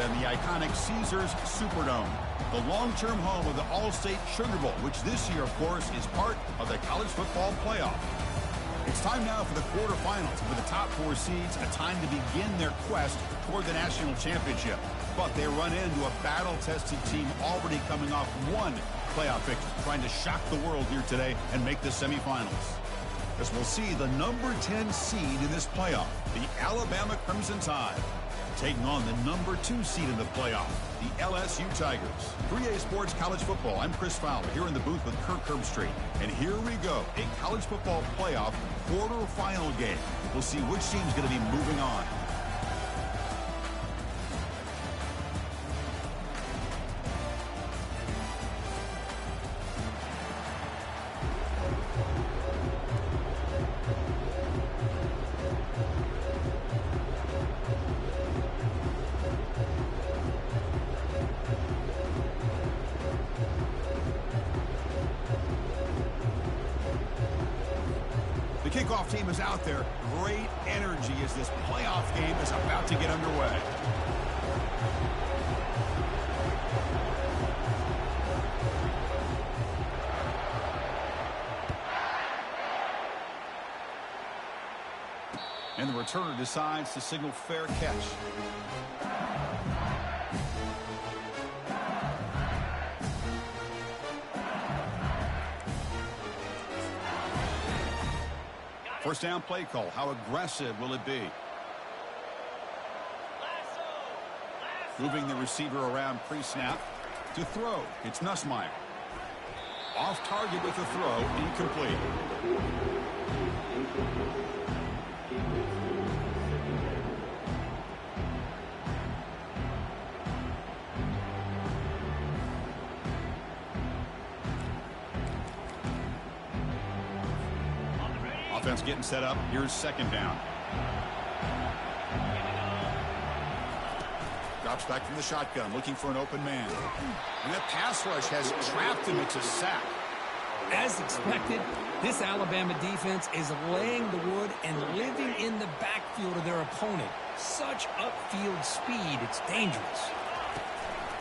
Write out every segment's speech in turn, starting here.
in the iconic Caesars Superdome, the long-term home of the All-State Sugar Bowl, which this year, of course, is part of the college football playoff. It's time now for the quarterfinals. For the top four seeds, a time to begin their quest toward the national championship. But they run into a battle-tested team already coming off one playoff victory, trying to shock the world here today and make the semifinals. As we'll see the number 10 seed in this playoff, the Alabama Crimson Tide, taking on the number 2 seed in the playoff, the LSU Tigers. 3A Sports College Football. I'm Chris Fowler here in the booth with Kirk Herbstreit. And here we go, a college football playoff quarterfinal game. We'll see which team's going to be moving on. The kickoff team is out there. Great energy as this playoff game is about to get underway. And the returner decides to signal fair catch. First down play call. How aggressive will it be? Moving the receiver around pre-snap to throw. It's Nussmeier. Off target with the throw. Incomplete. Offense getting set up. Here's second down. Drops back from the shotgun, looking for an open man. And that pass rush has trapped him. It's a sack. As expected, this Alabama defense is laying the wood and living in the backfield of their opponent. Such upfield speed, it's dangerous.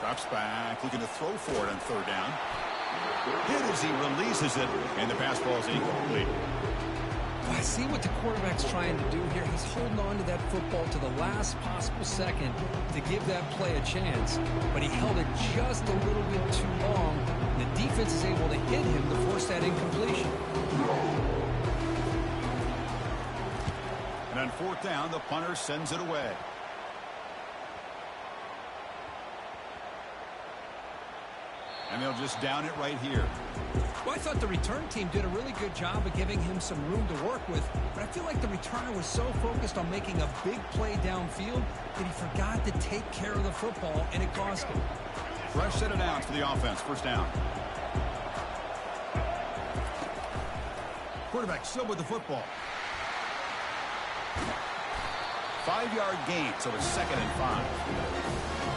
Drops back, looking to throw for it on third down. Hit as he releases it, and the pass ball is incomplete. I see what the quarterback's trying to do here. He's holding on to that football to the last possible second to give that play a chance. But he held it just a little bit too long. The defense is able to hit him to force that incompletion. And on fourth down, the punter sends it away. And they'll just down it right here. Well, I thought the return team did a really good job of giving him some room to work with, but I feel like the returner was so focused on making a big play downfield that he forgot to take care of the football, and it cost him. Fresh set of downs for the offense. First down. Quarterback still with the football. 5-yard gain, so it's 2nd and 5.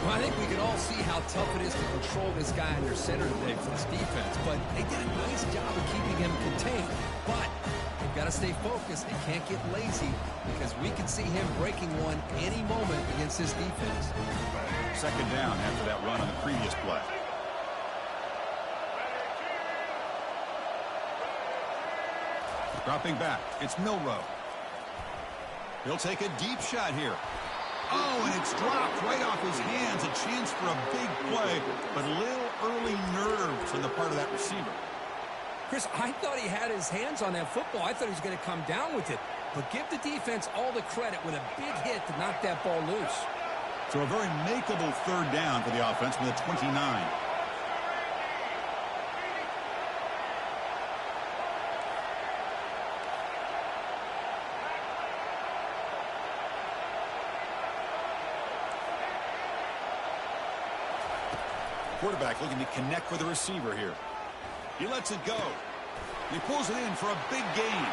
Well, I think we can all see how tough it is to control this guy under center today for this defense, but they did a nice job of keeping him contained. But they've got to stay focused. They can't get lazy because we can see him breaking one any moment against this defense. Second down after that run on the previous play. Dropping back, it's Milroe. He'll take a deep shot here. Oh, and it's dropped right off his hands. A chance for a big play, but a little early nerves on the part of that receiver. Chris, I thought he had his hands on that football. I thought he was going to come down with it. But give the defense all the credit with a big hit to knock that ball loose. So a very makeable third down for the offense from the 29. Quarterback looking to connect with the receiver here. He lets it go. He pulls it in for a big gain.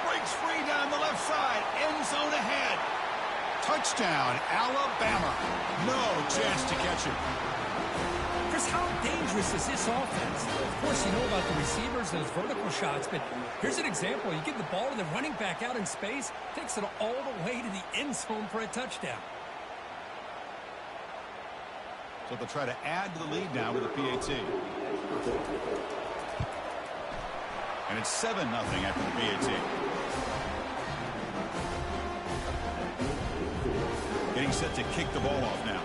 Breaks free down the left side. End zone ahead. Touchdown, Alabama. No chance to catch him. Chris, how dangerous is this offense? Of course, you know about the receivers and his vertical shots, but here's an example. You give the ball to the running back out in space, takes it all the way to the end zone for a touchdown. So they'll try to add to the lead now with a PAT. And it's 7-0 after the PAT. Getting set to kick the ball off now.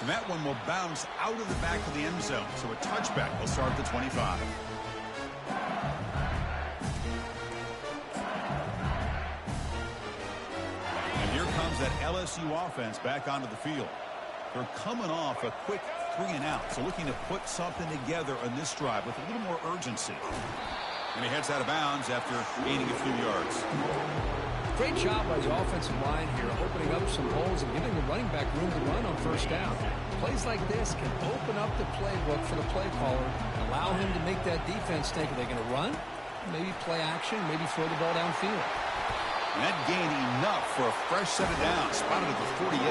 And that one will bounce out of the back of the end zone. So a touchback will start at the 25. And here comes that LSU offense back onto the field. They're coming off a quick 3-and-out. So looking to put something together on this drive with a little more urgency. And he heads out of bounds after gaining a few yards. Great job by the offensive line here, opening up some holes and giving the running back room to run on first down. Plays like this can open up the playbook for the play caller, allow him to make that defense think, are they going to run? Maybe play action, maybe throw the ball downfield. And that gained enough for a fresh set of downs, spotted at the 48.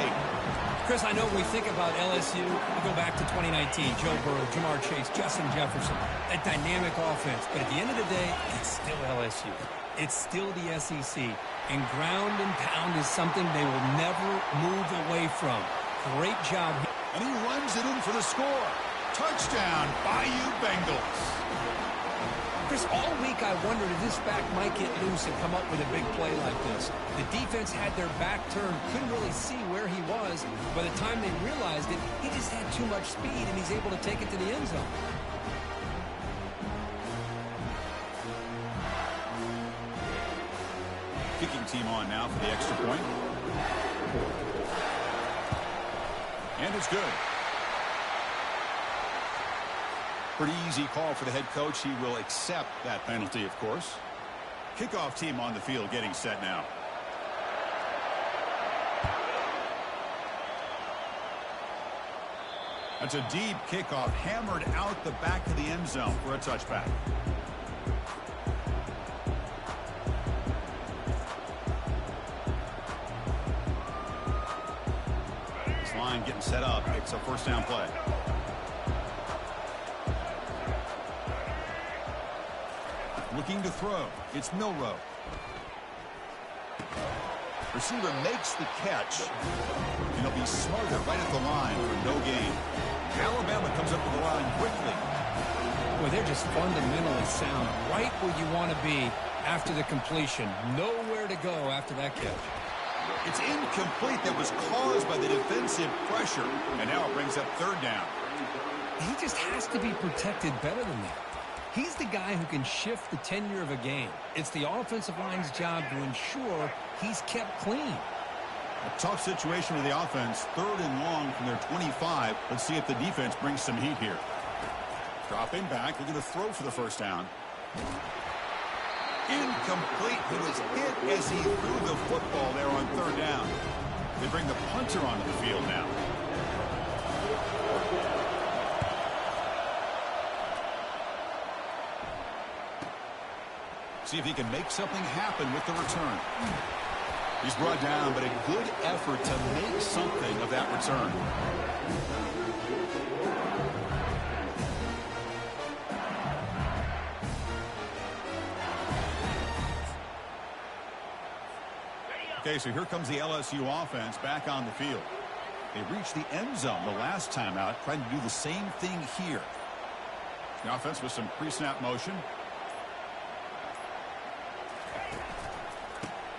Chris, I know when we think about LSU, we go back to 2019, Joe Burrow, Jamar Chase, Justin Jefferson, that dynamic offense. But at the end of the day, it's still LSU. It's still the SEC. And ground and pound is something they will never move away from. Great job. And he runs it in for the score. Touchdown, Bayou Bengals. Chris, all week I wondered if this back might get loose and come up with a big play like this. The defense had their back turned, couldn't really see where he was. By the time they realized it, he just had too much speed, and he's able to take it to the end zone. Kicking team on now for the extra point. And it's good. Pretty easy call for the head coach. He will accept that penalty, of course. Kickoff team on the field getting set now. That's a deep kickoff, hammered out the back of the end zone for a touchback. This line getting set up. It's a first down play. Looking to throw. It's Milroe. Receiver makes the catch. And he'll be smothered right at the line for no gain. Alabama comes up to the line quickly. Well, they're just fundamentally sound. Right where you want to be after the completion. Nowhere to go after that catch. It's incomplete. That was caused by the defensive pressure. And now it brings up third down. He just has to be protected better than that. He's the guy who can shift the tenure of a game. It's the offensive line's job to ensure he's kept clean. A tough situation with the offense. 3rd and long from their 25. Let's see if the defense brings some heat here. Dropping back. Looking to throw for the first down. Incomplete. He was hit as he threw the football there on 3rd down. They bring the punter onto the field now. See if he can make something happen with the return. He's brought down, but a good effort to make something of that return. Okay, so here comes the LSU offense back on the field. They reached the end zone the last time out, trying to do the same thing here. The offense with some pre-snap motion.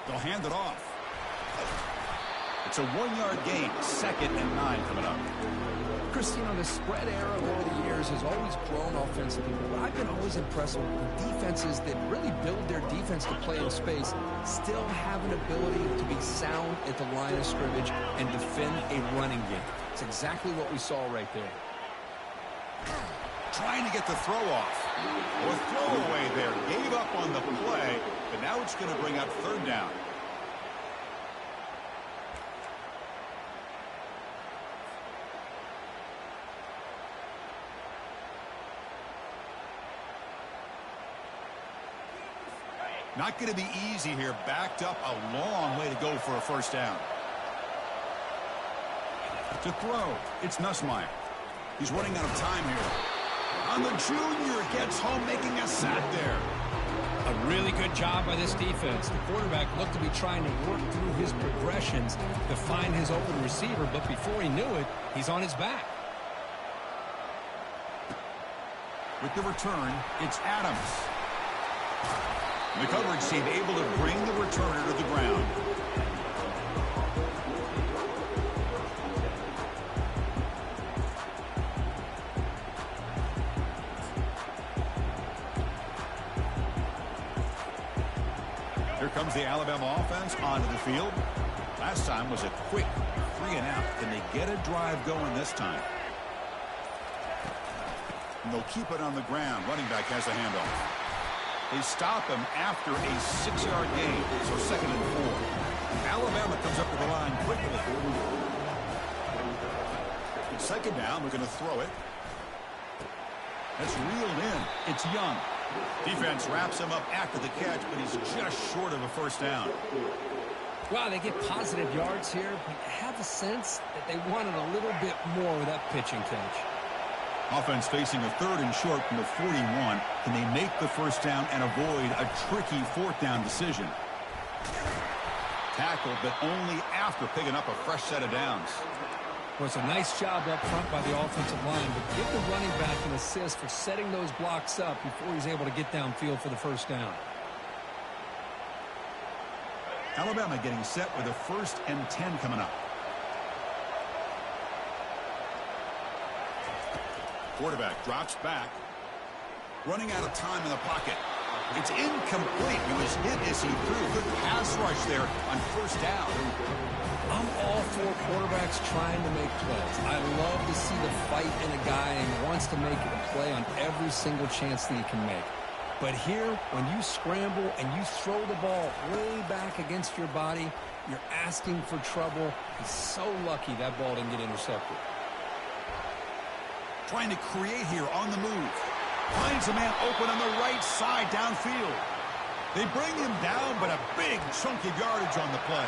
They'll hand it off. It's a 1-yard gain. 2nd and 9 coming up. Chris, you know, the spread era over the years has always grown offensively. But I've been always impressed with defenses that really build their defense to play in space, still have an ability to be sound at the line of scrimmage and defend a running game. It's exactly what we saw right there. Trying to get the throw off. Or throwaway there. Gave up on the play, but now it's going to bring up 3rd down. Not going to be easy here. Backed up a long way to go for a first down. To throw, it's Nussmeier. He's running out of time here. And the junior gets home making a sack there. A really good job by this defense. The quarterback looked to be trying to work through his progressions to find his open receiver, but before he knew it, he's on his back. With the return, it's Adams. The coverage team able to bring the returner to the ground. Here comes the Alabama offense onto the field. Last time was a quick 3-and-out. Can they get a drive going this time? And they'll keep it on the ground. Running back has a handoff. They stop him after a 6-yard gain, so 2nd and 4. Alabama comes up to the line quickly. 2nd down, we're going to throw it. That's reeled in. It's Young. Defense wraps him up after the catch, but he's just short of a 1st down. Wow, they get positive yards here, but I have a sense that they wanted a little bit more with that pitching catch. Offense facing a 3rd and short from the 41. Can they make the 1st down and avoid a tricky 4th down decision? Tackled, but only after picking up a fresh set of downs. Well, it's a nice job up front by the offensive line, but give the running back an assist for setting those blocks up before he's able to get downfield for the 1st down. Alabama getting set with a 1st and 10 coming up. Quarterback drops back. Running out of time in the pocket. It's incomplete. He was hit as he threw. Good pass rush there on 1st down. I'm all for quarterbacks trying to make plays. I love to see the fight in a guy and wants to make a play on every single chance that he can make. But here, when you scramble and you throw the ball way back against your body, you're asking for trouble. He's so lucky that ball didn't get intercepted. Trying to create here on the move. Finds a man open on the right side downfield. They bring him down, but a big chunk of yardage on the play.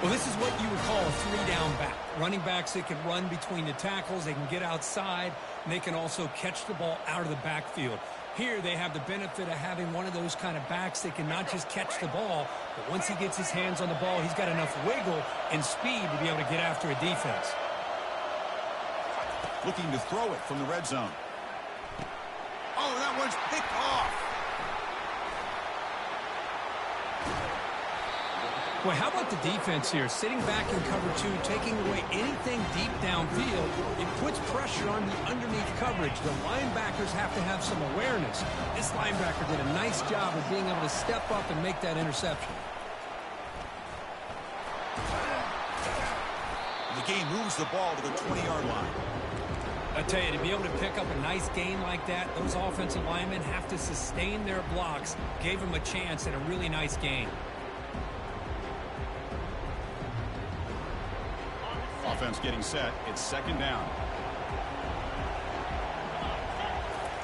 Well, this is what you would call a 3-down back. Running backs that can run between the tackles, they can get outside, and they can also catch the ball out of the backfield. Here they have the benefit of having one of those kind of backs that can not just catch the ball, but once he gets his hands on the ball, he's got enough wiggle and speed to be able to get after a defense. Looking to throw it from the red zone. Oh, that one's picked off. Boy, how about the defense here? Sitting back in cover 2, taking away anything deep downfield. It puts pressure on the underneath coverage. The linebackers have to have some awareness. This linebacker did a nice job of being able to step up and make that interception. The game moves the ball to the 20-yard line. I tell you, to be able to pick up a nice gain like that, those offensive linemen have to sustain their blocks. Gave them a chance at a really nice gain. Offense getting set. It's 2nd down.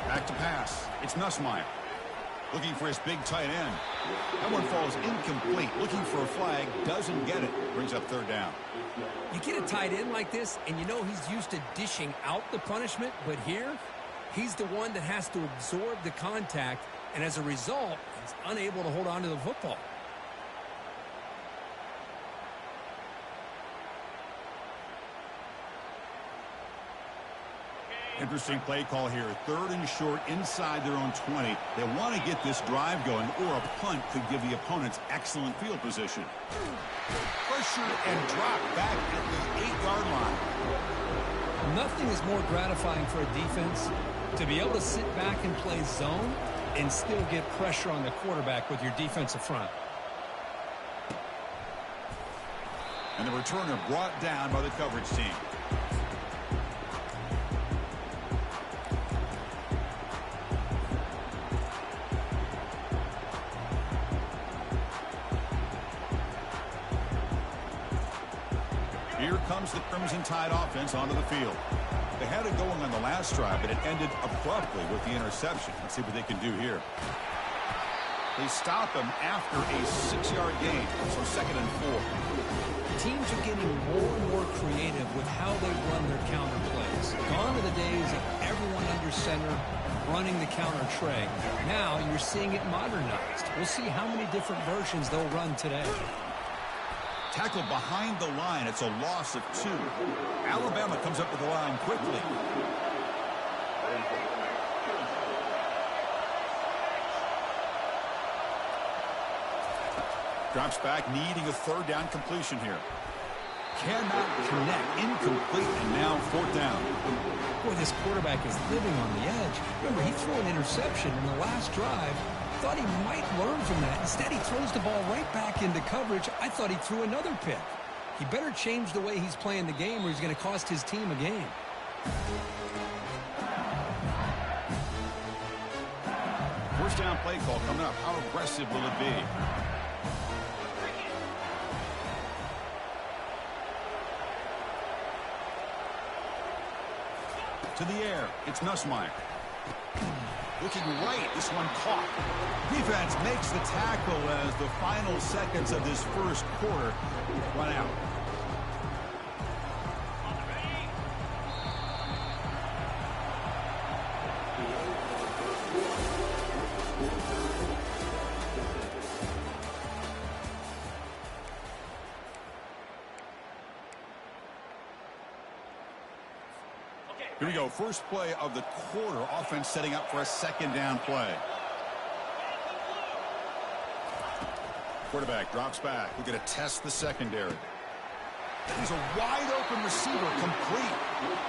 Back to pass. It's Nussmeier. Looking for his big tight end. That one falls incomplete. Looking for a flag. Doesn't get it. Brings up 3rd down. You get a tight end like this, and you know he's used to dishing out the punishment, but here, he's the one that has to absorb the contact, and as a result, he's unable to hold on to the football. Interesting play call here. 3rd and short inside their own 20. They want to get this drive going, or a punt could give the opponents excellent field position. Pressure and drop back at the 8-yard line. Nothing is more gratifying for a defense to be able to sit back and play zone and still get pressure on the quarterback with your defensive front. And the returner brought down by the coverage team. Here comes the Crimson Tide offense onto the field. They had it going on the last drive, but it ended abruptly with the interception. Let's see what they can do here. They stop him after a 6-yard gain, so 2nd and 4. Teams are getting more and more creative with how they run their counter plays. Gone are the days of everyone under center running the counter tray. Now you're seeing it modernized. We'll see how many different versions they'll run today. Tackled behind the line. It's a loss of 2. Alabama comes up with the line quickly. Drops back, needing a 3rd down completion here. Cannot connect. Incomplete, and now 4th down. Boy, this quarterback is living on the edge. Remember, he threw an interception in the last drive. Thought he might learn from that. Instead, he throws the ball right back into coverage. I thought he threw another pick. He better change the way he's playing the game or he's going to cost his team a game. First down play call coming up. How aggressive will it be? To the air. It's Nussmeier. Looking right. This one caught. Defense makes the tackle as the final seconds of this first quarter run out. Here we go. First play of the quarter. Offense setting up for a 2nd down play. Quarterback drops back. We're going to test the secondary. He's a wide-open receiver, complete.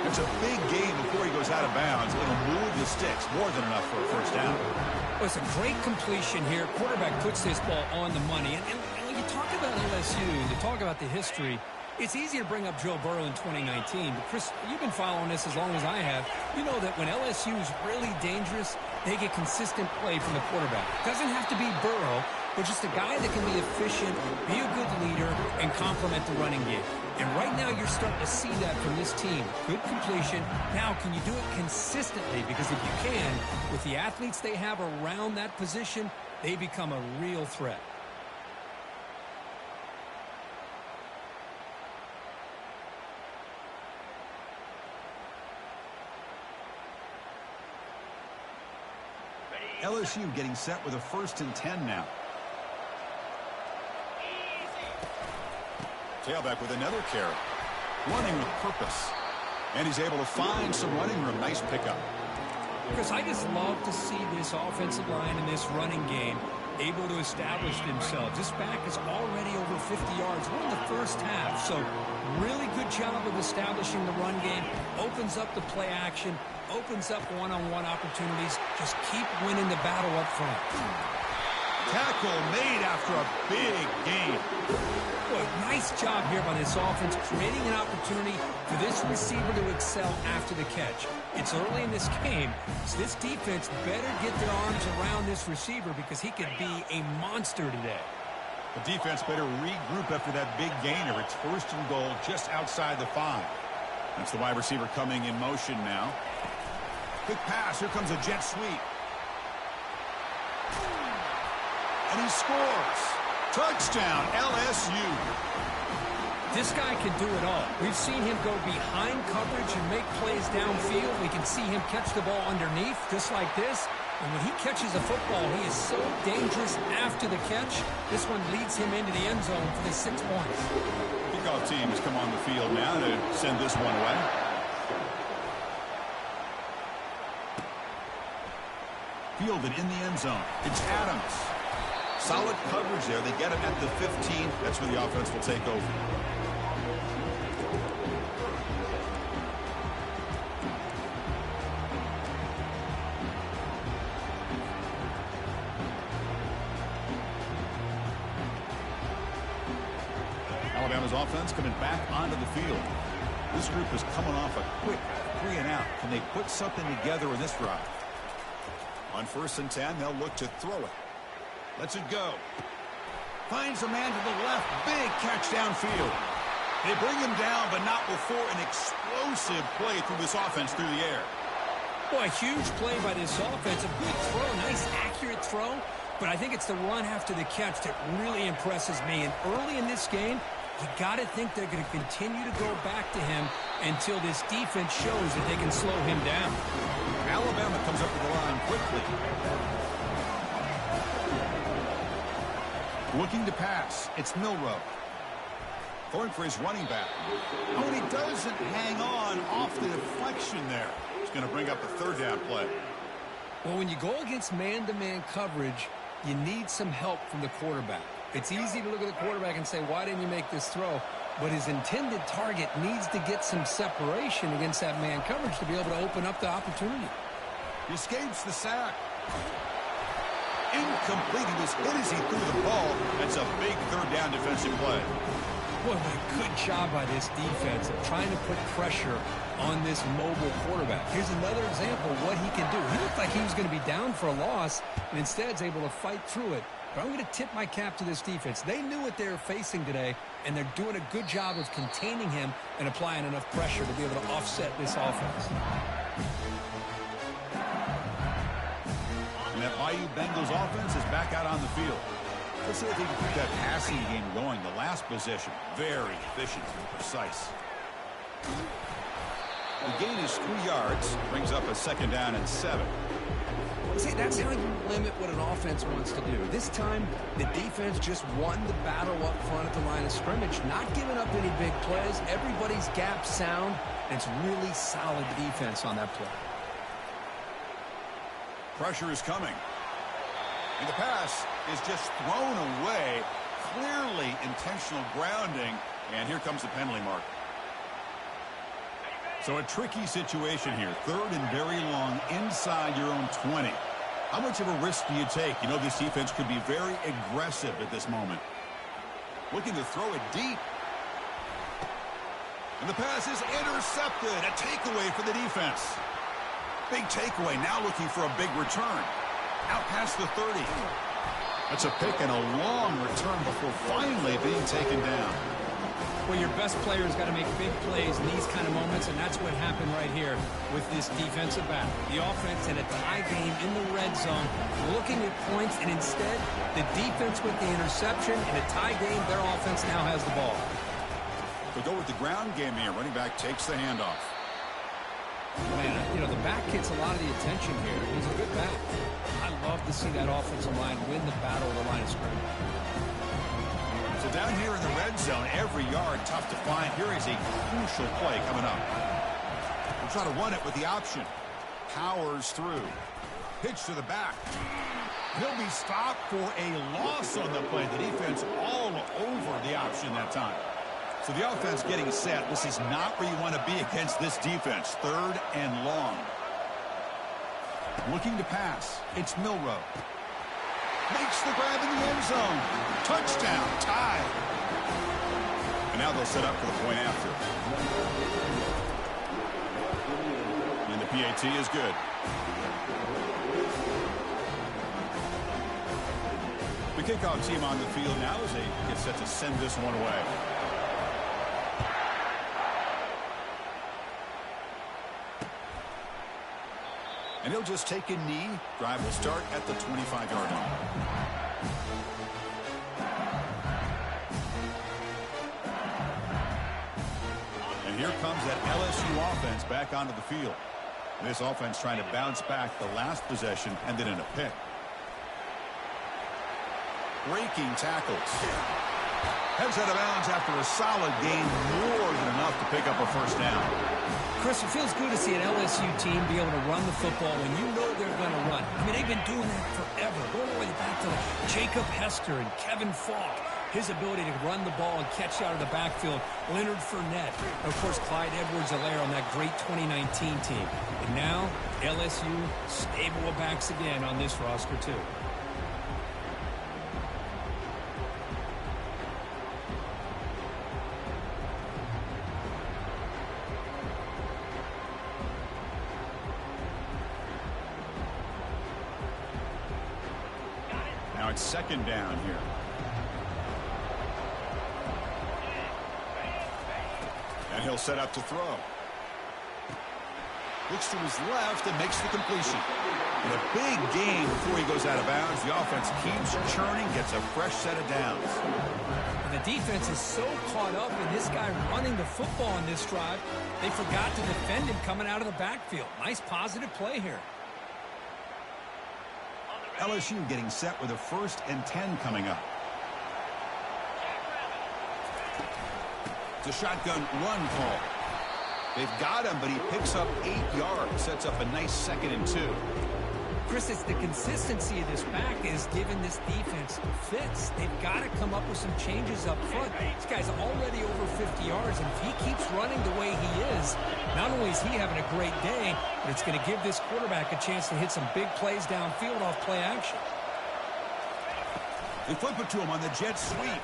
It's a big game before he goes out of bounds. It'll move the sticks. More than enough for a first down. Well, it's a great completion here. Quarterback puts this ball on the money. And when you talk about LSU, you talk about the history, it's easy to bring up Joe Burrow in 2019, but Chris, you've been following this as long as I have. You know that when LSU is really dangerous, they get consistent play from the quarterback. Doesn't have to be Burrow, but just a guy that can be efficient, be a good leader, and complement the running game. And right now you're starting to see that from this team. Good completion. Now, can you do it consistently? Because if you can, with the athletes they have around that position, they become a real threat. LSU getting set with a 1st and 10 now. Tailback with another carry. Running with purpose. And he's able to find some running room. Nice pickup. Chris, I just love to see this offensive line in this running game able to establish themselves. This back is already over 50 yards. We're in the first half, so really good job of establishing the run game. Opens up the play action. Opens up one-on-one opportunities. Just keep winning the battle up front. Tackle made after a big gain. Boy, nice job here by this offense, creating an opportunity for this receiver to excel after the catch. It's early in this game, so this defense better get their arms around this receiver because he could be a monster today. The defense better regroup after that big gainer. It's 1st and goal just outside the 5. That's the wide receiver coming in motion now. Quick pass. Here comes a jet sweep. And he scores. Touchdown, LSU. This guy can do it all. We've seen him go behind coverage and make plays downfield. We can see him catch the ball underneath just like this. And when he catches a football, he is so dangerous after the catch. This one leads him into the end zone for the 6 points. Kickoff team has come on the field now to send this one away. Fielded in the end zone. It's Adams. Solid coverage there. They get him at the 15. That's where the offense will take over. Alabama's offense coming back onto the field. This group is coming off a quick 3 and out. Can they put something together in this drive? On 1st and 10, they'll look to throw it. Lets it go. Finds a man to the left. Big catch downfield. They bring him down, but not before an explosive play through this offense through the air. Boy, huge play by this offense. A good throw. Nice, accurate throw. but I think it's the run after the catch that really impresses me. And early in this game, you got to think they're going to continue to go back to him until this defense shows that they can slow him down. Alabama comes up with the line quickly. Looking to pass. It's Milroe. Going for his running back. Oh, and he doesn't hang on off the deflection there. He's going to bring up a third down play. Well, when you go against man-to-man coverage, you need some help from the quarterback. It's easy to look at the quarterback and say, why didn't you make this throw? But his intended target needs to get some separation against that man coverage to be able to open up the opportunity. He escapes the sack. Incomplete. He was hit as he threw the ball. That's a big third down defensive play. Boy, what a good job by this defense of trying to put pressure on this mobile quarterback. Here's another example of what he can do. He looked like he was going to be down for a loss, and instead is able to fight through it. But I'm going to tip my cap to this defense. They knew what they were facing today, and they're doing a good job of containing him and applying enough pressure to be able to offset this offense. And that Bayou Bengals offense is back out on the field. Let's see if they can keep that passing game going. The last possession, very efficient and precise. The gain is 3 yards, brings up a second down and 7. See, that's how you limit what an offense wants to do. This time, the defense just won the battle up front at the line of scrimmage, not giving up any big plays. Everybody's gap sound, and it's really solid defense on that play. Pressure is coming. And the pass is just thrown away. Clearly intentional grounding. And here comes the penalty mark. So a tricky situation here. Third and very long inside your own 20. How much of a risk do you take? You know this defense could be very aggressive at this moment. Looking to throw it deep. And the pass is intercepted. A takeaway for the defense. Big takeaway. Now looking for a big return. Out past the 30. That's a pick and a long return before finally being taken down. Well, your best player's got to make big plays in these kind of moments, and that's what happened right here with this defensive battle. The offense in a tie game in the red zone, looking at points, and instead, the defense with the interception. In a tie game, their offense now has the ball. They go with the ground game here. Running back takes the handoff. Man, you know, the back gets a lot of the attention here. He's a good back. I love to see that offensive line win the battle of the line of scrimmage. So down here in the red zone, every yard tough to find. Here is a crucial play coming up. We'll try to run it with the option. Powers through. Pitch to the back. He'll be stopped for a loss on the play. The defense all over the option that time. So the offense getting set. This is not where you want to be against this defense. Third and long. Looking to pass. It's Milroe. Makes the grab in the end zone. Touchdown. Tie. And now they'll set up for the point after. And the PAT is good. The kickoff team on the field now as they get set to send this one away. And he'll just take a knee. Drive will start at the 25-yard line. And here comes that LSU offense back onto the field. This offense trying to bounce back the last possession, ended in a pick. Breaking tackles. Heads out of bounds after a solid gain, more than enough to pick up a first down. Chris, it feels good to see an LSU team be able to run the football when you know they're going to run. I mean, they've been doing that forever. Going all the way back to Jacob Hester and Kevin Falk. His ability to run the ball and catch out of the backfield. Leonard Fournette. And of course, Clyde Edwards-Helaire on that great 2019 team. And now, LSU stable of backs again on this roster, too. Now it's second down here. And he'll set up to throw. Looks to his left and makes the completion. And a big game before he goes out of bounds. The offense keeps churning, gets a fresh set of downs. And the defense is so caught up in this guy running the football on this drive, they forgot to defend him coming out of the backfield. Nice positive play here. LSU getting set with a 1st and 10 coming up. It's a shotgun run call. They've got him, but he picks up 8 yards, sets up a nice 2nd and 2. Chris, it's the consistency of this back is giving this defense fits. They've got to come up with some changes up front. This guy's already over 50 yards, and if he keeps running the way he is, not only is he having a great day, but it's going to give this quarterback a chance to hit some big plays downfield off play action. They flip it to him on the jet sweep.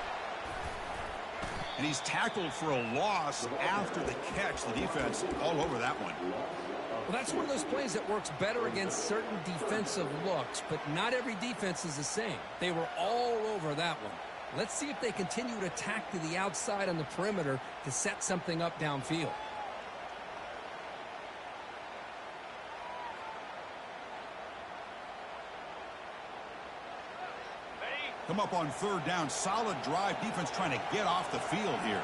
And he's tackled for a loss after the catch. The defense all over that one. Well, that's one of those plays that works better against certain defensive looks, but not every defense is the same. They were all over that one. Let's see if they continue to attack to the outside on the perimeter to set something up downfield. Come up on 3rd down. Solid drive. Defense trying to get off the field here.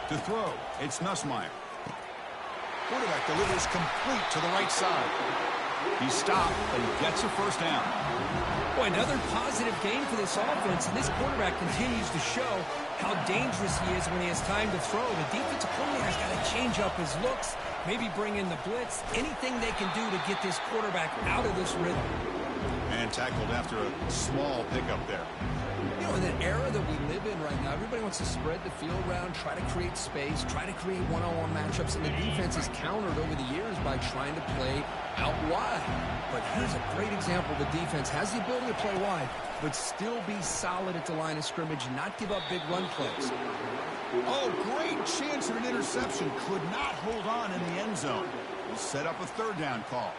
To throw, it's Nussmeier. Quarterback delivers complete to the right side. He stopped, but he gets a 1st down. Boy, another positive game for this offense, and this quarterback continues to show how dangerous he is when he has time to throw. The defensive coordinator's got to change up his looks, maybe bring in the blitz, anything they can do to get this quarterback out of this rhythm. And tackled after a small pickup there. You know, in an era that we live in right now, everybody wants to spread the field around, try to create space, try to create one-on-one matchups, and the defense has countered over the years by trying to play out wide. But here's a great example. The defense has the ability to play wide, but still be solid at the line of scrimmage and not give up big run plays. Oh, great chance of an interception. Could not hold on in the end zone. We'll set up a 3rd down call.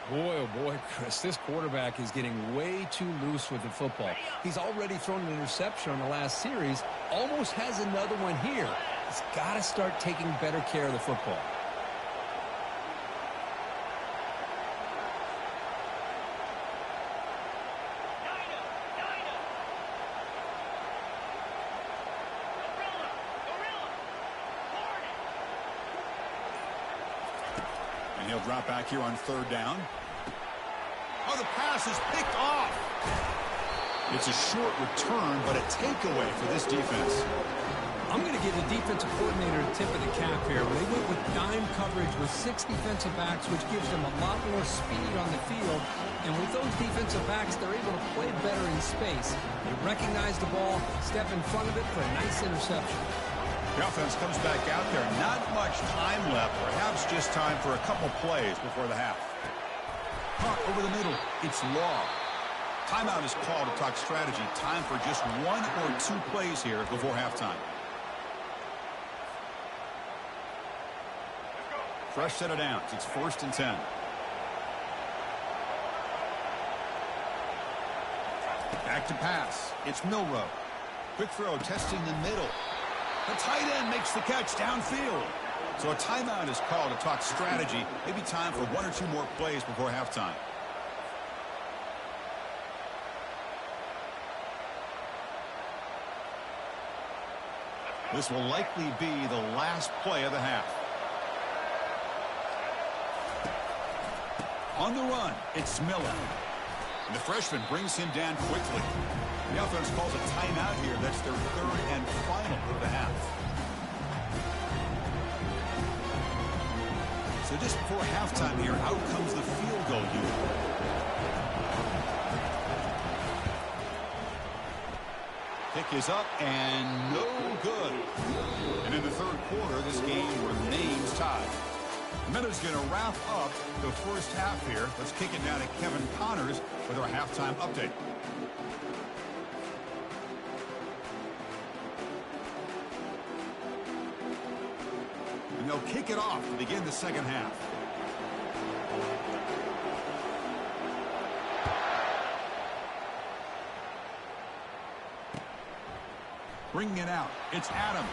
Boy, oh boy, Chris, this quarterback is getting way too loose with the football. He's already thrown an interception on the last series, almost has another one here. He's got to start taking better care of the football. And he'll drop back here on 3rd down. Oh, the pass is picked off. It's a short return, but a takeaway for this defense. I'm going to give the defensive coordinator a tip of the cap here. They went with dime coverage with 6 defensive backs, which gives them a lot more speed on the field. And with those defensive backs, they're able to play better in space. They recognize the ball, step in front of it for a nice interception. The offense comes back out there. Not much time left. Perhaps just time for a couple plays before the half. Caught over the middle. It's Law. Timeout is called to talk strategy. Time for just 1 or 2 plays here before halftime. Fresh set of downs. It's 1st and 10. Back to pass. It's Milroe. Quick throw testing the middle. The tight end makes the catch downfield. So a timeout is called to talk strategy. Maybe time for 1 or 2 more plays before halftime. This will likely be the last play of the half. On the run, it's Miller. And the freshman brings him down quickly. The offense calls a timeout here. That's their 3rd and final of the half. So just before halftime here, out comes the field goal unit. Kick is up and no good. And in the 3rd quarter, this game remains tied. Miller's going to wrap up the first half here. Let's kick it down to Kevin Connors with our halftime update. And they'll kick it off to begin the second half. Bringing it out, it's Adams.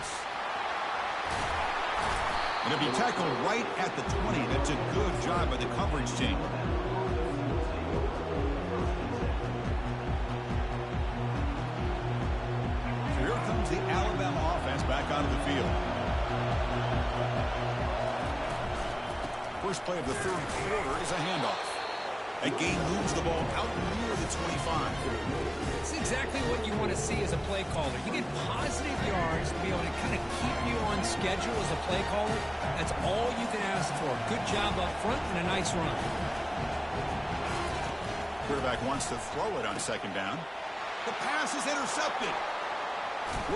And he'll be tackled right at the 20. That's a good job by the coverage team. So here comes the Alabama offense back onto the field. First play of the third quarter is a handoff. That game moves the ball out near the 25. It's exactly what you want to see as a play caller. You get positive yards to be able to kind of keep you on schedule as a play caller. That's all you can ask for. Good job up front and a nice run. Quarterback wants to throw it on second down. The pass is intercepted.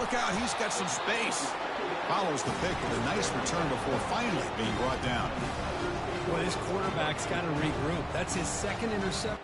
Look out, he's got some space. Follows the pick with a nice return before finally being brought down. Well, his quarterback's got to regroup. That's his second interception.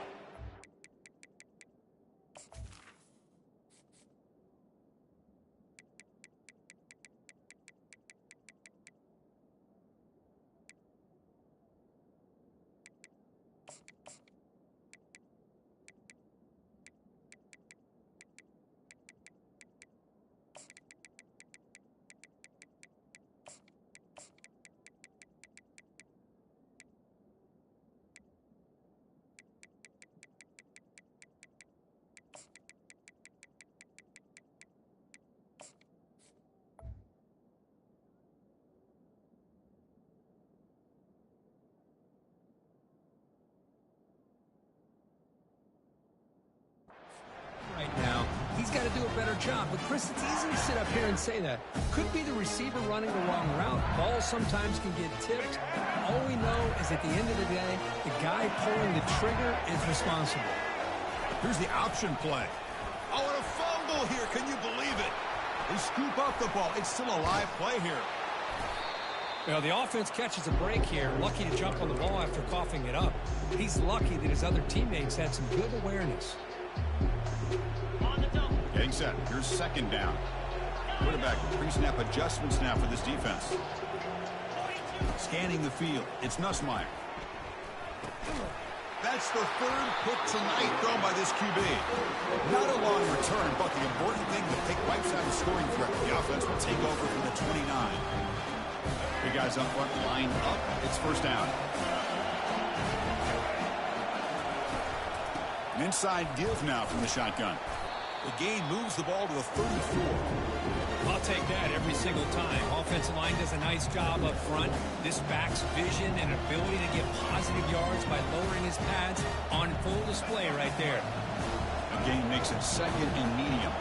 Now, he's got to do a better job. But, Chris, it's easy to sit up here and say that. Could be the receiver running the wrong route. Balls sometimes can get tipped. All we know is at the end of the day, the guy pulling the trigger is responsible. Here's the option play. Oh, and a fumble here. Can you believe it? They scoop up the ball. It's still a live play here. Well, the offense catches a break here. Lucky to jump on the ball after coughing it up. He's lucky that his other teammates had some good awareness. Getting set. Here's second down. Quarterback pre-snap adjustments now for this defense. Scanning the field. It's Nussmeier. That's the third pick tonight thrown by this QB. Not a long return, but the important thing, the pick wipes out the scoring threat. The offense will take over from the 29. You guys up front line up. It's first down. An inside give now from the shotgun. The gain moves the ball to the 34. I'll take that every single time. Offensive line does a nice job up front. This back's vision and ability to get positive yards by lowering his pads on full display right there. The gain makes it second and medium.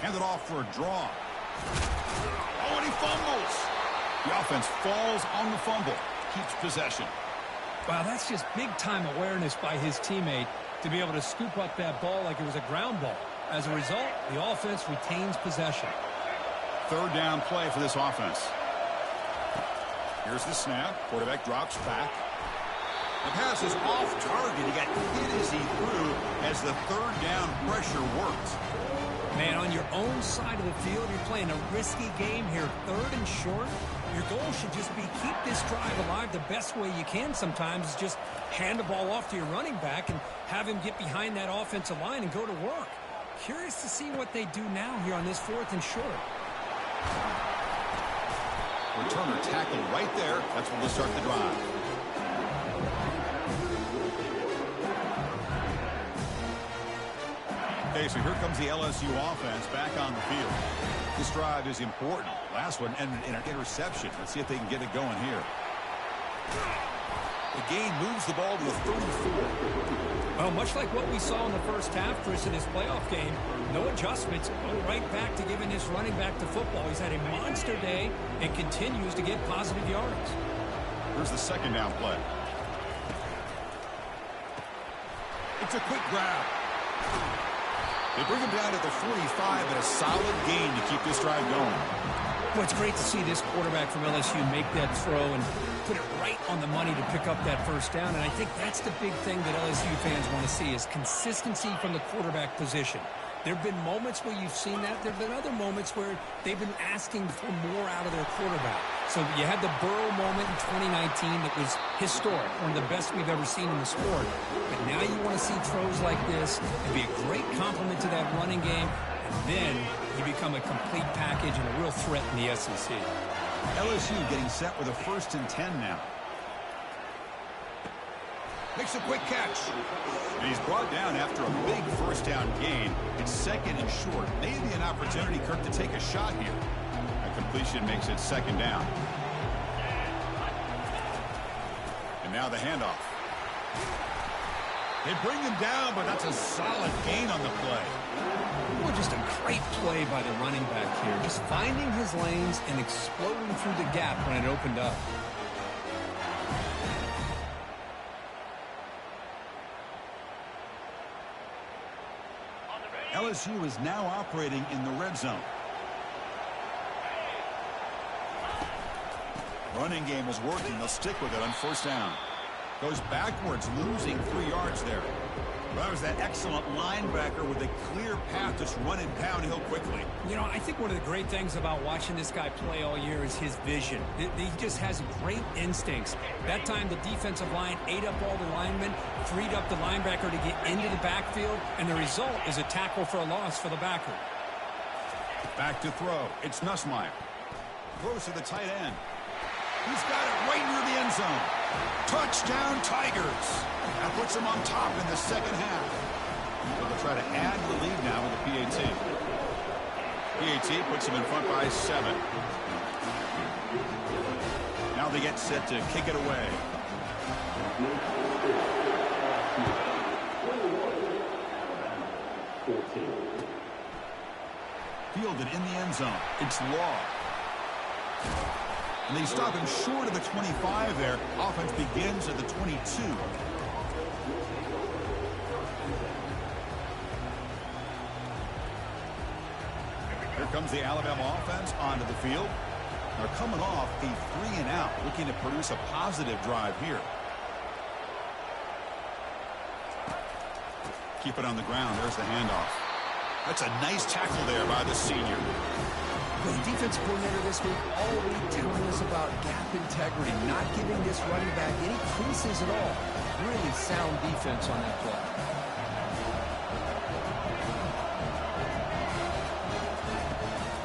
Hand it off for a draw. Oh, and he fumbles. The offense falls on the fumble. Keeps possession. Wow, that's just big-time awareness by his teammate to be able to scoop up that ball like it was a ground ball. As a result, the offense retains possession. Third down play for this offense. Here's the snap. Quarterback drops back. The pass is off target. He got hit as he threw as the third down pressure worked. Man, on your own side of the field, you're playing a risky game here. Third and short. Your goal should just be keep this drive alive the best way you can sometimes. Is just hand the ball off to your running back and have him get behind that offensive line and go to work. Curious to see what they do now here on this fourth and short. Returner tackled right there. That's when we'll start the drive. Okay, so here comes the LSU offense back on the field. This drive is important. Last one ended in an interception. Let's see if they can get it going here. The gain moves the ball to the 34. Well, much like what we saw in the first half, Chris, in this playoff game, no adjustments. Go right back to giving his running back to football. He's had a monster day and continues to get positive yards. Here's the second down play. It's a quick grab. They bring him down at the 45 and a solid gain to keep this drive going. Well, it's great to see this quarterback from LSU make that throw and put it right on the money to pick up that first down. And I think that's the big thing that LSU fans want to see is consistency from the quarterback position. There have been moments where you've seen that. There have been other moments where they've been asking for more out of their quarterback. So you had the Burrow moment in 2019 that was historic, one of the best we've ever seen in the sport. But now you want to see throws like this and be a great compliment to that running game And then you become a complete package and a real threat in the SEC. LSU getting set with a 1st and 10 now. Makes a quick catch. And he's brought down after a big 1st down gain. It's 2nd and short. Maybe an opportunity, Kirk, to take a shot here. A completion makes it 2nd down. And now the handoff. They bring him down, but that's a solid gain on the play. Well, just a great play by the running back here. Just finding his lanes and exploding through the gap when it opened up. LSU is now operating in the red zone. Running game is working. They'll stick with it on 1st down. Goes backwards, losing 3 yards there. Well, that was that excellent linebacker with a clear path, just running downhill quickly. You know, I think one of the great things about watching this guy play all year is his vision. He just has great instincts. That time, the defensive line ate up all the linemen, freed up the linebacker to get into the backfield, and the result is a tackle for a loss for the backer. Back to throw. It's Nussmeier. Throws to the tight end. He's got it right near the end zone. Touchdown, Tigers. That puts them on top in the 2nd half. They'll try to add the lead now with the PAT. PAT puts them in front by 7. Now they get set to kick it away. Fielded in the end zone. It's Law. And they stop him short of the 25 there. Offense begins at the 22. Here comes the Alabama offense onto the field. They're coming off a 3 and out, looking to produce a positive drive here. Keep it on the ground. There's the handoff. That's a nice tackle there by the senior. The defense coordinator this week already telling us about gap integrity, not giving this running back any creases at all. Really sound defense on that play.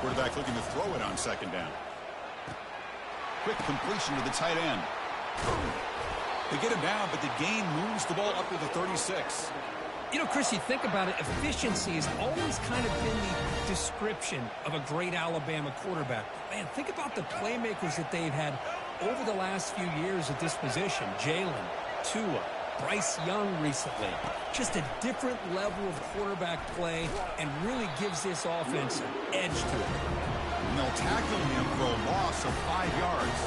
Quarterback looking to throw it on 2nd down. Quick completion to the tight end. They get him down, but the gain moves the ball up to the 36. You know, Chris, you think about it, efficiency has always kind of been the description of a great Alabama quarterback. Man, think about the playmakers that they've had over the last few years at this position. Jalen, Tua, Bryce Young recently. Just a different level of quarterback play and really gives this offense an edge to it. And they'll tackle him for a loss of 5 yards.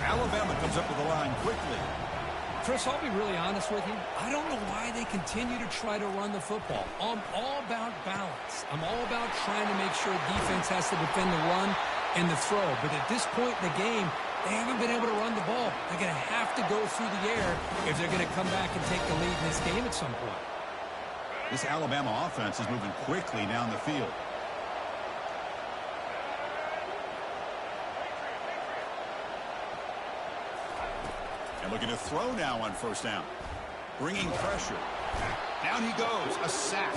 Alabama comes up to the line quickly. Chris, I'll be really honest with you. I don't know why they continue to try to run the football. I'm all about balance. I'm all about trying to make sure defense has to defend the run and the throw. But at this point in the game, they haven't been able to run the ball. They're going to have to go through the air if they're going to come back and take the lead in this game at some point. This Alabama offense is moving quickly down the field. And looking to throw now on 1st down. Bringing pressure. Down he goes. A sack.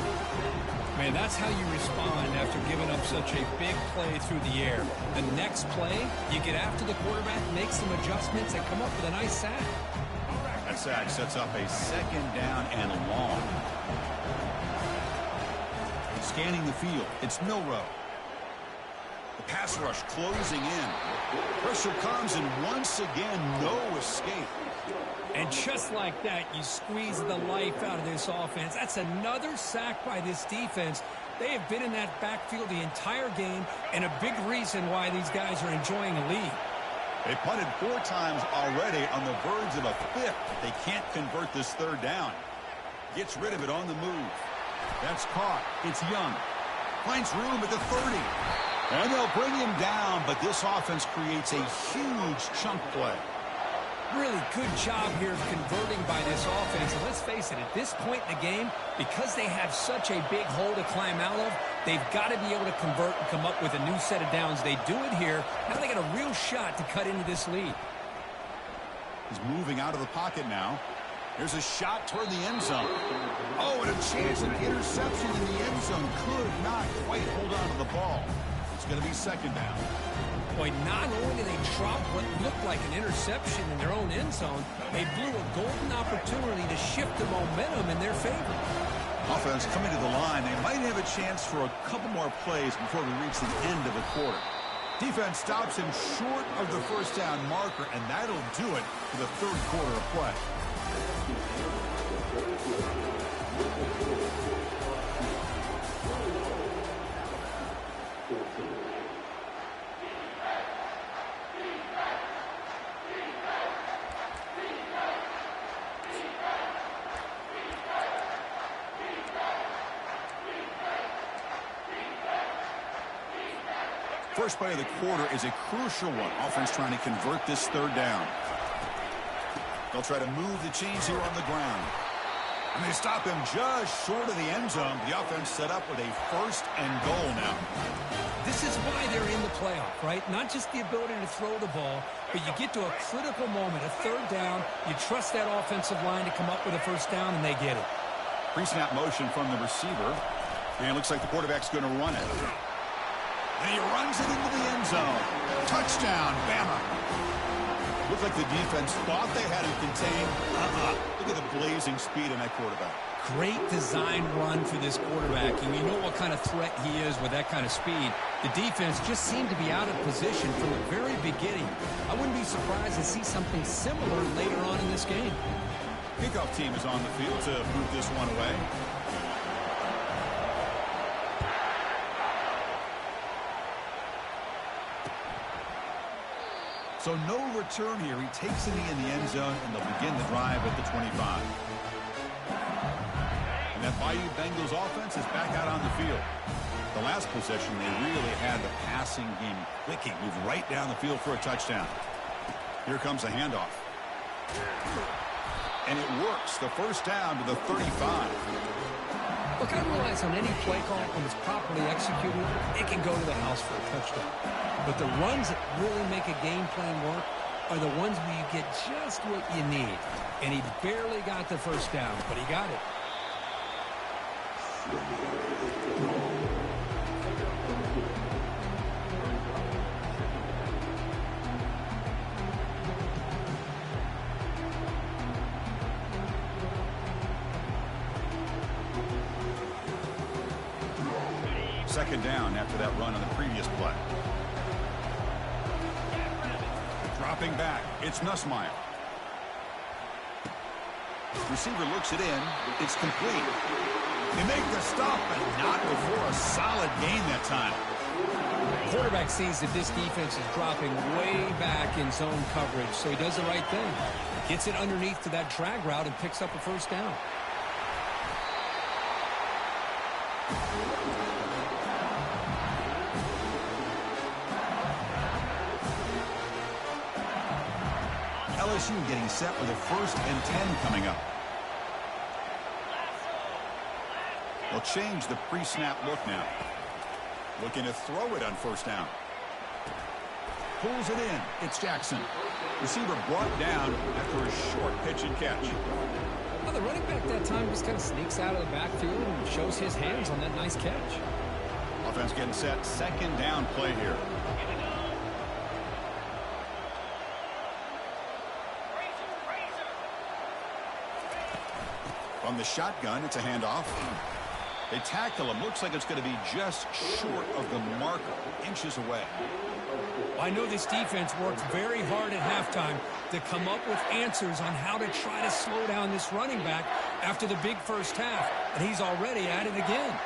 Man, that's how you respond after giving up such a big play through the air. The next play, you get after the quarterback, make some adjustments, and come up with a nice sack. That sack sets up a 2nd down and long. Scanning the field. It's Milroe. The pass rush closing in. Pressure comes, and once again, no escape. And just like that, you squeeze the life out of this offense. That's another sack by this defense. They have been in that backfield the entire game, and a big reason why these guys are enjoying a lead. They punted 4 times already, on the verge of a 5th. They can't convert this 3rd down. Gets rid of it on the move. That's caught. It's Young. Finds room at the 30. And they'll bring him down, but this offense creates a huge chunk play. Really good job here of converting by this offense. And let's face it, at this point in the game, because they have such a big hole to climb out of, they've got to be able to convert and come up with a new set of downs. They do it here. Now they got a real shot to cut into this lead. He's moving out of the pocket now. Here's a shot toward the end zone. Oh, and a chance at interception in the end zone. Could not quite hold on to the ball. It's going to be second down. Boy, not only did they drop what looked like an interception in their own end zone, they blew a golden opportunity to shift the momentum in their favor. Offense coming to the line. They might have a chance for a couple more plays before we reach the end of the quarter. Defense stops him short of the first down marker, and that'll do it for the third quarter of play. First play of the quarter is a crucial one. Offense trying to convert this third down. They'll try to move the chains here on the ground. And they stop him just short of the end zone. The offense set up with a first and goal now. This is why they're in the playoff, right? Not just the ability to throw the ball, but you get to a critical moment, a third down. You trust that offensive line to come up with a first down, and they get it. Pre-snap motion from the receiver. And it looks like the quarterback's going to run it. And he runs it into the end zone. Touchdown, Bama. Looked like the defense thought they had him contained. Look at the blazing speed in that quarterback. Great design run for this quarterback. And you know what kind of threat he is with that kind of speed. The defense just seemed to be out of position from the very beginning. I wouldn't be surprised to see something similar later on in this game. Kickoff team is on the field to move this one away. So no return here. He takes it in the end zone, and they'll begin the drive at the 25. And that Bayou Bengals offense is back out on the field. The last possession, they really had the passing game clicking. Moved right down the field for a touchdown. Here comes a handoff. And it works. The first down to the 35. Look, I realize on any play call, when it's properly executed, it can go to the house for a touchdown. But the runs that really make a game plan work are the ones where you get just what you need. And he barely got the first down, but he got it. Second down after that run on the previous play. Dropping back, it's Nussmeier. Receiver looks it in. It's complete. They make the stop, but not before a solid gain that time. Quarterback sees that this defense is dropping way back in zone coverage, so he does the right thing. Gets it underneath to that drag route and picks up a first down. LSU getting set with a 1st and 10 coming up. They'll change the pre-snap look now. Looking to throw it on first down. Pulls it in. It's Jackson. Receiver brought down after a short pitch and catch. Well, the running back that time just kind of sneaks out of the backfield and shows his hands on that nice catch. Offense getting set. Second down play here. From the shotgun, it's a handoff. They tackle him. Looks like it's going to be just short of the marker, inches away. I know this defense worked very hard at halftime to come up with answers on how to try to slow down this running back after the big first half, and he's already at it again.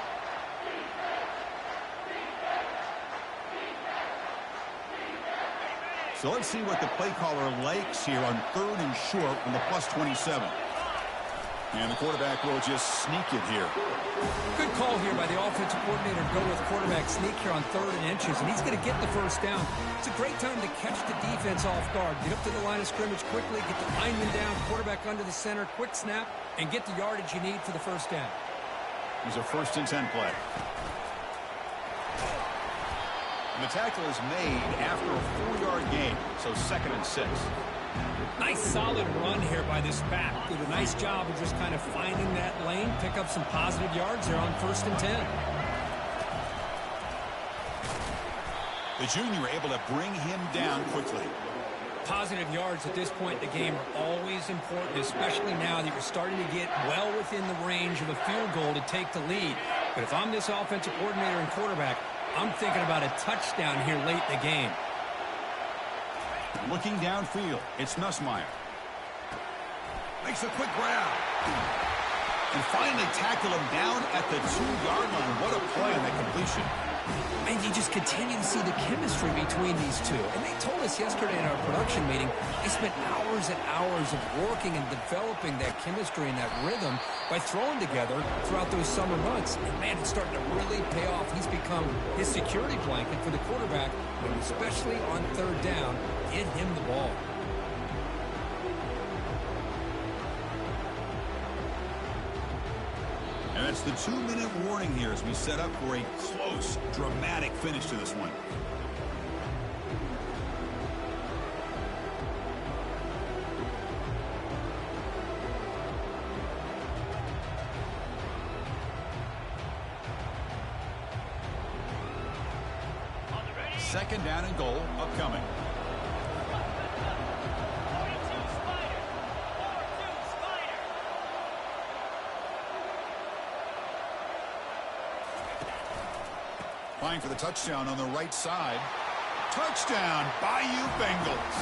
So let's see what the play caller likes here on 3rd and short from the +27. And the quarterback will just sneak it here. Good call here by the offensive coordinator to go with quarterback sneak here on 3rd and inches, and he's going to get the first down. It's a great time to catch the defense off guard. Get up to the line of scrimmage quickly, get the lineman down, quarterback under the center, quick snap, and get the yardage you need for the first down. Here's a 1st and 10 play. And the tackle is made after a 4-yard gain, so 2nd and 6. Nice solid run here by this back. Did a nice job of just kind of finding that lane, pick up some positive yards there on 1st and 10. The junior able to bring him down quickly. Positive yards at this point in the game are always important, especially now that you're starting to get well within the range of a field goal to take the lead. But if I'm this offensive coordinator and quarterback, I'm thinking about a touchdown here late in the game. Looking downfield, it's Nussmeier. Makes a quick grab. And finally tackle him down at the 2-yard line. What a play on that completion. And you just continue to see the chemistry between these two. And they told us yesterday in our production meeting, they spent hours and hours of working and developing that chemistry and that rhythm by throwing together throughout those summer months. And man, it's starting to really pay off. He's become his security blanket for the quarterback, and especially on 3rd down, get him the ball. And it's the 2-minute warning here as we set up for a close, dramatic finish to this one. Second down and goal upcoming. Flying for the touchdown on the right side. Touchdown, Bayou Bengals.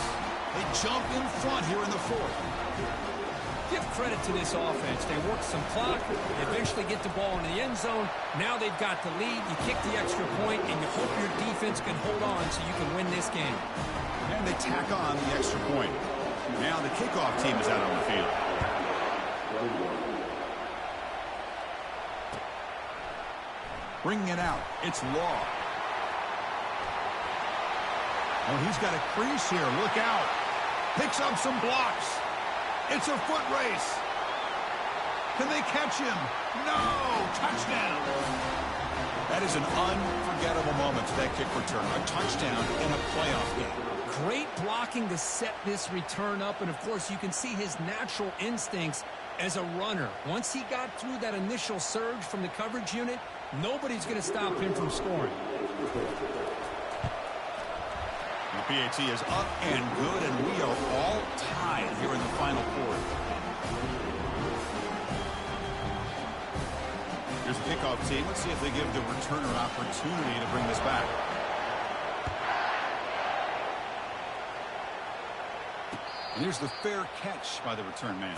They jump in front here in the 4th. Give credit to this offense. They work some clock. They eventually get the ball into the end zone. Now they've got the lead. You kick the extra point, and you hope your defense can hold on so you can win this game. And they tack on the extra point. Now the kickoff team is out on the field. Bringing it out, it's Law. Oh, he's got a crease here. Look out. Picks up some blocks. It's a foot race. Can they catch him? No! Touchdown! That is an unforgettable moment to that kick return. A touchdown in a playoff game. Great blocking to set this return up, and of course you can see his natural instincts as a runner. Once he got through that initial surge from the coverage unit, nobody's going to stop him from scoring. The PAT is up and good, and we are all tied here in the final 4th. Here's the kickoff team. Let's see if they give the returner an opportunity to bring this back. And here's the fair catch by the return man.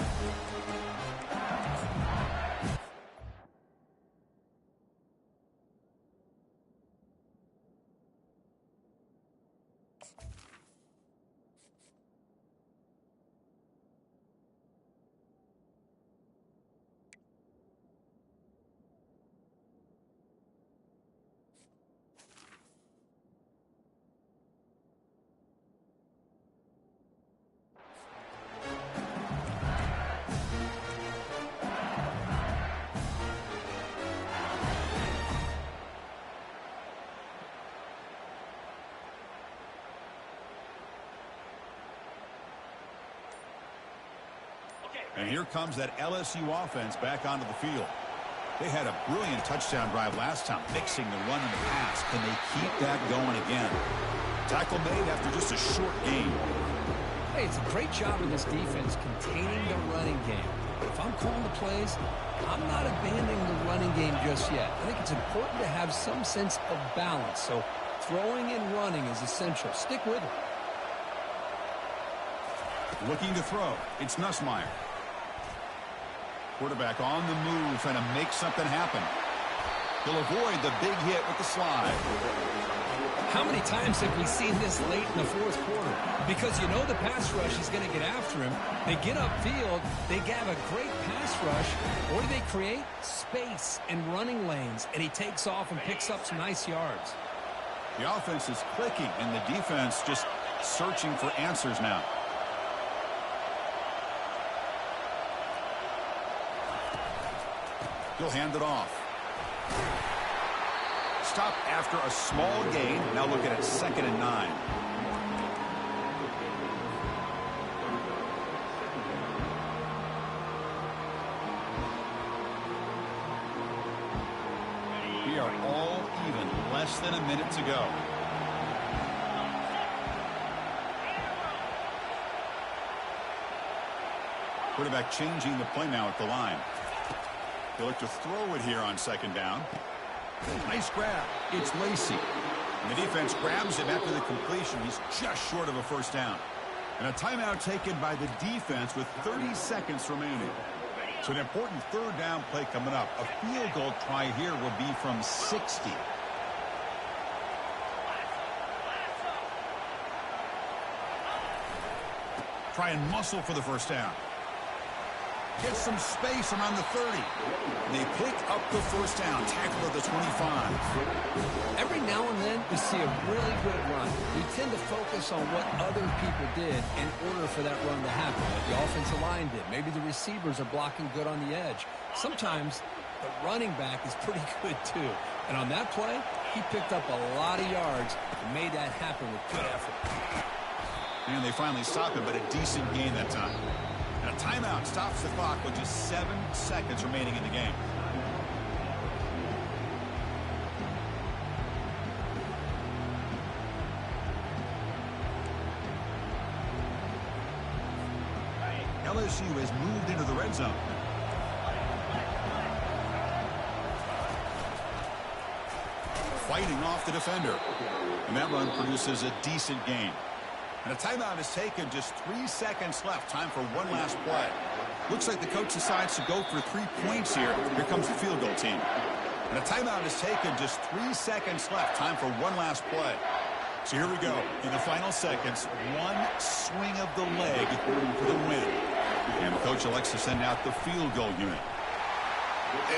And here comes that LSU offense back onto the field. They had a brilliant touchdown drive last time, mixing the run and the pass. Can they keep that going again? Tackle made after just a short gain. Hey, it's a great job of this defense containing the running game. But if I'm calling the plays, I'm not abandoning the running game just yet. I think it's important to have some sense of balance. So throwing and running is essential. Stick with it. Looking to throw. It's Nussmeier. Quarterback on the move, trying to make something happen. He'll avoid the big hit with the slide. How many times have we seen this late in the 4th quarter? Because you know the pass rush is going to get after him. They get upfield, they have a great pass rush. What do they create? Space and running lanes. And he takes off and picks up some nice yards. The offense is clicking, and the defense just searching for answers now. He'll hand it off. Stop after a small gain. Now look at it, 2nd and 9. less than a minute to go. Quarterback changing the play now at the line. They look to throw it here on second down. Nice grab. It's Lacey. And the defense grabs him after the completion. He's just short of a first down. And a timeout taken by the defense with 30 seconds remaining. So an important third down play coming up. A field goal try here will be from 60. Try and muscle for the first down. Get some space around the 30. They pick up the first down. Tackle at the 25. Every now and then you see a really good run. We tend to focus on what other people did in order for that run to happen. Like the offensive line did. Maybe the receivers are blocking good on the edge. Sometimes the running back is pretty good too. And on that play, he picked up a lot of yards and made that happen with good effort. And they finally stop it, but a decent gain that time. And a timeout stops the clock with just 7 seconds remaining in the game. LSU has moved into the red zone. Fighting off the defender. And that run produces a decent gain. And a timeout is taken, just 3 seconds left. Time for one last play. Looks like the coach decides to go for 3 points here. Here comes the field goal team. And a timeout is taken, just 3 seconds left. Time for one last play. So here we go. In the final seconds, one swing of the leg for the win. And the coach elects to send out the field goal unit.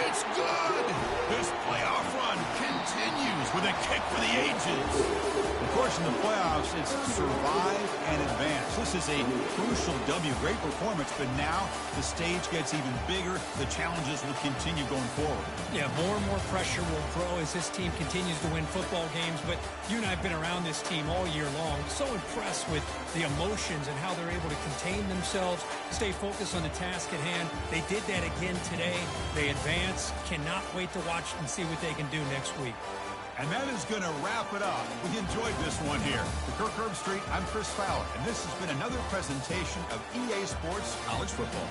It's good! This playoff run continues with a kick for the ages. Of course, in the playoffs, it's survive and advance. This is a crucial W. Great performance, but now the stage gets even bigger. The challenges will continue going forward. Yeah, more and more pressure will grow as this team continues to win football games. But you and I have been around this team all year long. So impressed with the emotions and how they're able to contain themselves, stay focused on the task at hand. They did that again today. They advance. Cannot wait to watch and see what they can do next week. And that is going to wrap it up. We enjoyed this one here. For Kirk Herbstreit, I'm Chris Fowler, and this has been another presentation of EA Sports College Football.